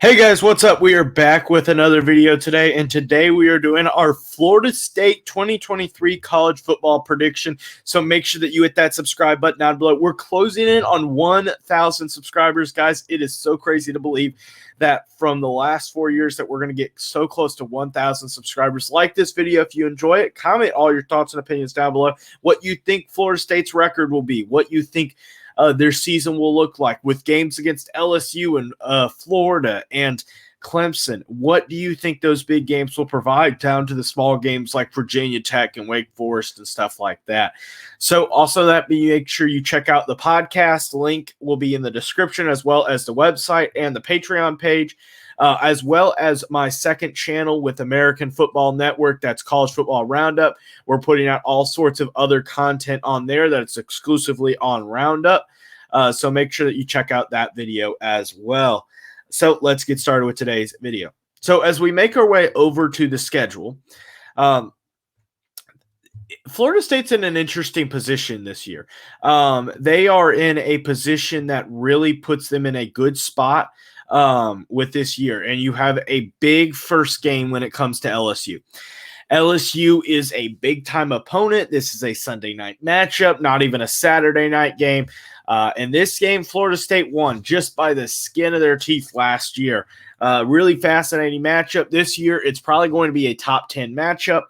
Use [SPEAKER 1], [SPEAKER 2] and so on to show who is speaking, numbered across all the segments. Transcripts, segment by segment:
[SPEAKER 1] Hey guys, what's up? We are back with another video today, and today we are doing our Florida State 2023 college football prediction. So make sure that you hit that subscribe button down below. We're closing in on 1,000 subscribers, guys. It is so crazy to believe that from the last 4 years that we're going to get so close to 1,000 subscribers. Like this video if you enjoy it. Comment all your thoughts and opinions down below. What you think Florida State's record will be. What you think their season will look like with games against LSU and Florida and Clemson. What do you think those big games will provide down to the small games like Virginia Tech and Wake Forest and stuff like that? So also make sure you check out the podcast. Link will be in the description, as well as the website and the Patreon page. As well as my second channel with American Football Network, that's College Football Roundup. We're putting out all sorts of other content on there that's exclusively on Roundup. So make sure that you check out that video as well. So let's get started with today's video. So as we make our way over to the schedule, Florida State's in an interesting position this year. They are in a position that really puts them in a good spot with this year, and you have a big first game when it comes to LSU. LSU is a big-time opponent. This is a Sunday night matchup, not even a Saturday night game. In this game, Florida State won just by the skin of their teeth last year. Really fascinating matchup. This year, it's probably going to be a top 10 matchup.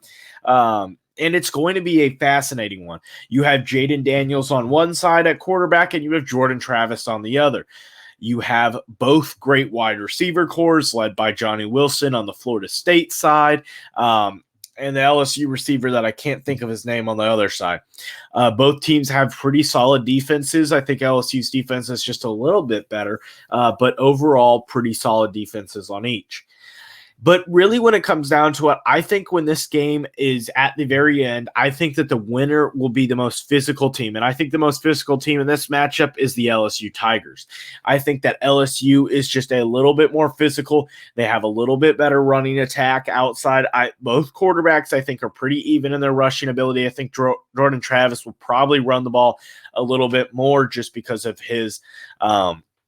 [SPEAKER 1] And it's going to be a fascinating one. You have Jaden Daniels on one side at quarterback, and you have Jordan Travis on the other. You have both great wide receiver cores led by Johnny Wilson on the Florida State side, and the LSU receiver that I can't think of his name on the other side. Both teams have pretty solid defenses. I think LSU's defense is just a little bit better, but overall pretty solid defenses on each. But really, when it comes down to it, I think when this game is at the very end, I think that the winner will be the most physical team. And I think the most physical team in this matchup is the LSU Tigers. I think that LSU is just a little bit more physical. They have a little bit better running attack outside. Both quarterbacks, I think, are pretty even in their rushing ability. I think Jordan Travis will probably run the ball a little bit more just because of his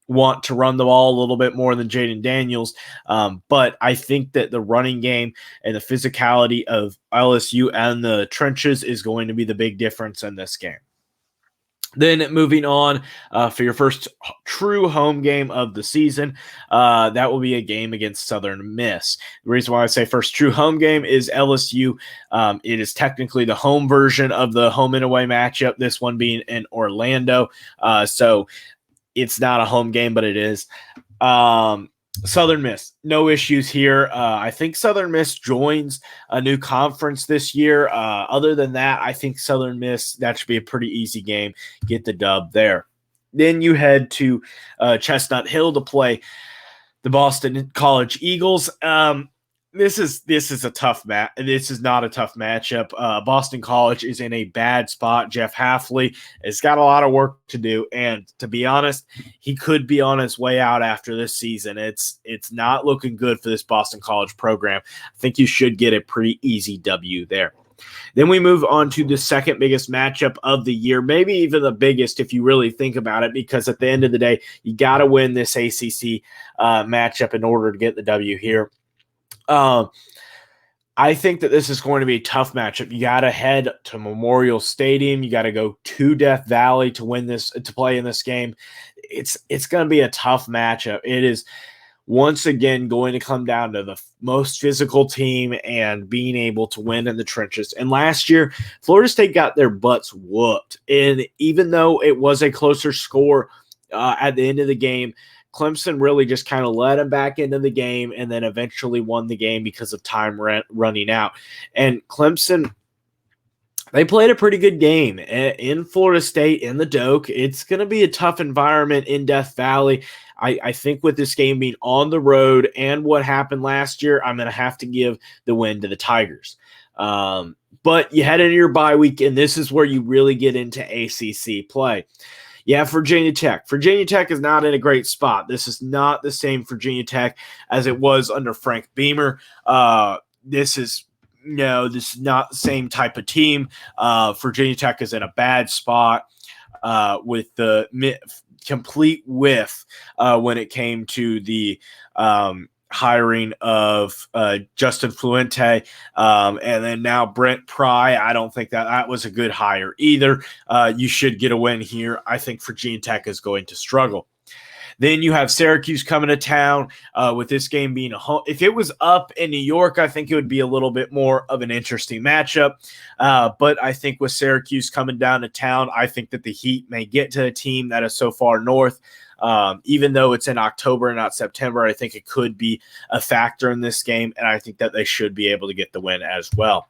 [SPEAKER 1] want to run the ball a little bit more than Jaden Daniels. But I think that the running game and the physicality of LSU and the trenches is going to be the big difference in this game. Then moving on for your first true home game of the season, that will be a game against Southern Miss. The reason why I say first true home game is LSU. It is technically the home version of the home and away matchup, this one being in Orlando. So it's not a home game, but it is. Southern Miss, no issues here. I think Southern Miss joins a new conference this year. Other than that, I think Southern Miss, that should be a pretty easy game. Get the dub there. Then you head to Chestnut Hill to play the Boston College Eagles. This is a tough match. This is not a tough matchup. Boston College is in a bad spot. Jeff Hafley has got a lot of work to do, and to be honest, he could be on his way out after this season. It's not looking good for this Boston College program. I think you should get a pretty easy W there. Then we move on to the second biggest matchup of the year, maybe even the biggest if you really think about it, because at the end of the day, you got to win this ACC matchup in order to get the W here. I think that this is going to be a tough matchup. You got to head to Memorial Stadium. You got to go to Death Valley to win this, to play in this game. It's going to be a tough matchup. It is once again going to come down to the most physical team and being able to win in the trenches. And last year, Florida State got their butts whooped. And even though it was a closer score at the end of the game, Clemson really just kind of let him back into the game and then eventually won the game because of time running out. And Clemson, they played a pretty good game in Florida State, in the Doak. It's going to be a tough environment in Death Valley. I think with this game being on the road and what happened last year, I'm going to have to give the win to the Tigers. But you head into your bye week, and this is where you really get into ACC play. Yeah, Virginia Tech. Virginia Tech is not in a great spot. This is not the same Virginia Tech as it was under Frank Beamer. This is not the same type of team. Virginia Tech is in a bad spot with the complete whiff when it came to the hiring of Justin Fluente, and then now Brent Pry. I don't think that was a good hire either. You should get a win here. I think Virginia Tech is going to struggle. Then you have Syracuse coming to town with this game being a home. If it was up in New York, I think it would be a little bit more of an interesting matchup. But I think with Syracuse coming down to town, I think that the Heat may get to a team that is so far north. Even though it's in October and not September, I think it could be a factor in this game, and I think that they should be able to get the win as well.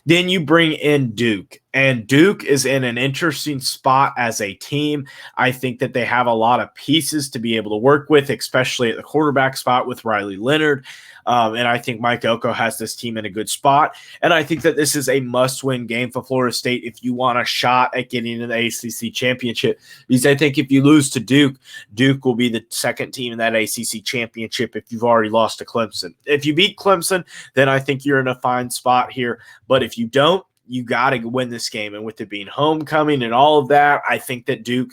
[SPEAKER 1] Then you bring in Duke, and Duke is in an interesting spot as a team. I think that they have a lot of pieces to be able to work with, especially at the quarterback spot with Riley Leonard. And I think Mike Elko has this team in a good spot. And I think that this is a must-win game for Florida State if you want a shot at getting into the ACC championship. Because I think if you lose to Duke, Duke will be the second team in that ACC championship if you've already lost to Clemson. If you beat Clemson, then I think you're in a fine spot here. But if you don't, you got to win this game. And with it being homecoming and all of that, I think that Duke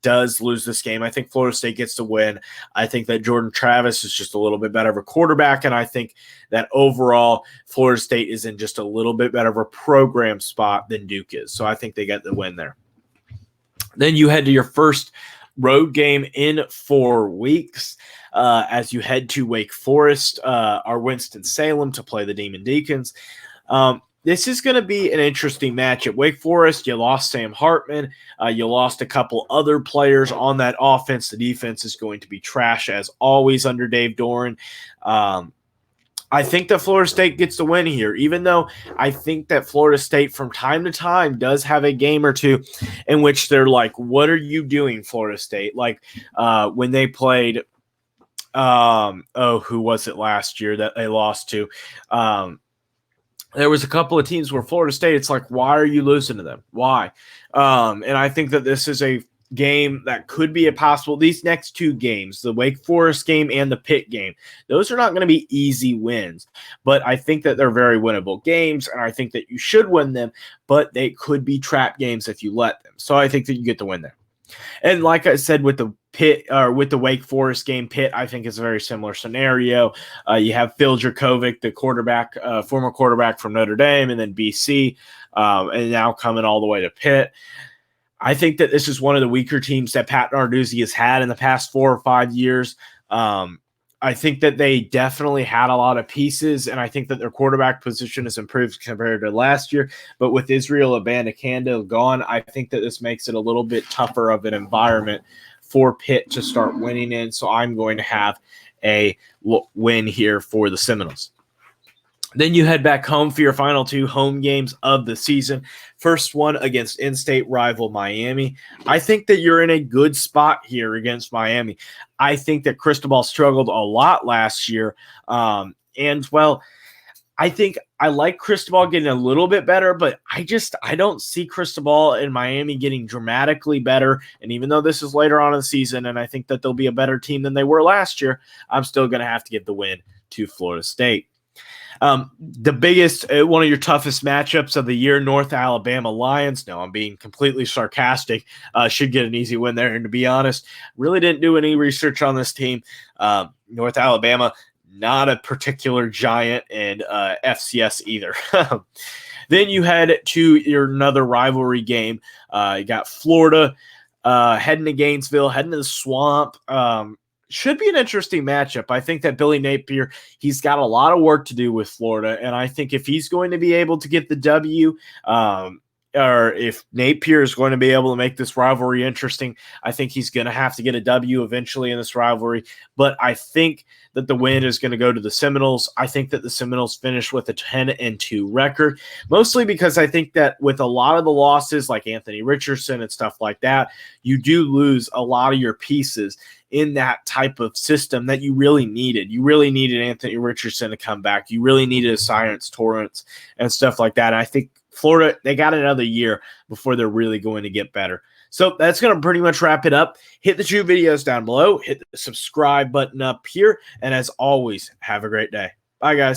[SPEAKER 1] does lose this game. I think Florida State gets to win. I think that Jordan Travis is just a little bit better of a quarterback, and I think that overall Florida State is in just a little bit better of a program spot than Duke is. So I think they get the win there. Then you head to your first road game in 4 weeks as you head to Wake Forest or Winston-Salem to play the Demon Deacons. This is going to be an interesting match. At Wake Forest, you lost Sam Hartman. You lost a couple other players on that offense. The defense is going to be trash, as always, under Dave Doran. I think that Florida State gets the win here, even though I think that Florida State from time to time does have a game or two in which they're like, what are you doing, Florida State? Like when they played who was it last year that they lost to? There was a couple of teams where Florida State, it's like, why are you losing to them? Why? And I think that this is a game that could be a possible – these next 2 games, the Wake Forest game and the Pitt game, those are not going to be easy wins. But I think that they're very winnable games, and I think that you should win them, but they could be trap games if you let them. So I think that you get the win there. And like I said, with the Pitt or with the Wake Forest game, Pitt, I think is a very similar scenario. You have Phil Jurkovec, the quarterback, former quarterback from Notre Dame, and then BC, and now coming all the way to Pitt. I think that this is one of the weaker teams that Pat Narduzzi has had in the past 4 or 5 years. I think that they definitely had a lot of pieces, and I think that their quarterback position has improved compared to last year. But with Israel Abanikanda gone, I think that this makes it a little bit tougher of an environment for Pitt to start winning in. So I'm going to have a win here for the Seminoles. Then you head back home for your final 2 home games of the season. First one against in-state rival Miami. I think that you're in a good spot here against Miami. I think that Cristobal struggled a lot last year. And, well, I think I like Cristobal getting a little bit better, but I don't see Cristobal in Miami getting dramatically better. And even though this is later on in the season, and I think that they'll be a better team than they were last year, I'm still going to have to give the win to Florida State. The biggest, one of your toughest matchups of the year, North Alabama Lions. No, I'm being completely sarcastic. Should get an easy win there. And to be honest, really didn't do any research on this team. North Alabama, not a particular giant in FCS either. Then you head to your another rivalry game. You got Florida heading to Gainesville, heading to the Swamp. Should be an interesting matchup. I think that Billy Napier, he's got a lot of work to do with Florida, and I think if he's going to be able to get the W, or if Napier is going to be able to make this rivalry interesting, I think he's going to have to get a W eventually in this rivalry. But I think that the win is going to go to the Seminoles. I think that the Seminoles finish with a 10-2 record, mostly because I think that with a lot of the losses like Anthony Richardson and stuff like that, you do lose a lot of your pieces in that type of system that you really needed. You really needed Anthony Richardson to come back. You really needed a Science Torrance and stuff like that. And I think Florida, they got another year before they're really going to get better. So that's going to pretty much wrap it up. Hit the 2 videos down below. Hit the subscribe button up here. And as always, have a great day. Bye, guys.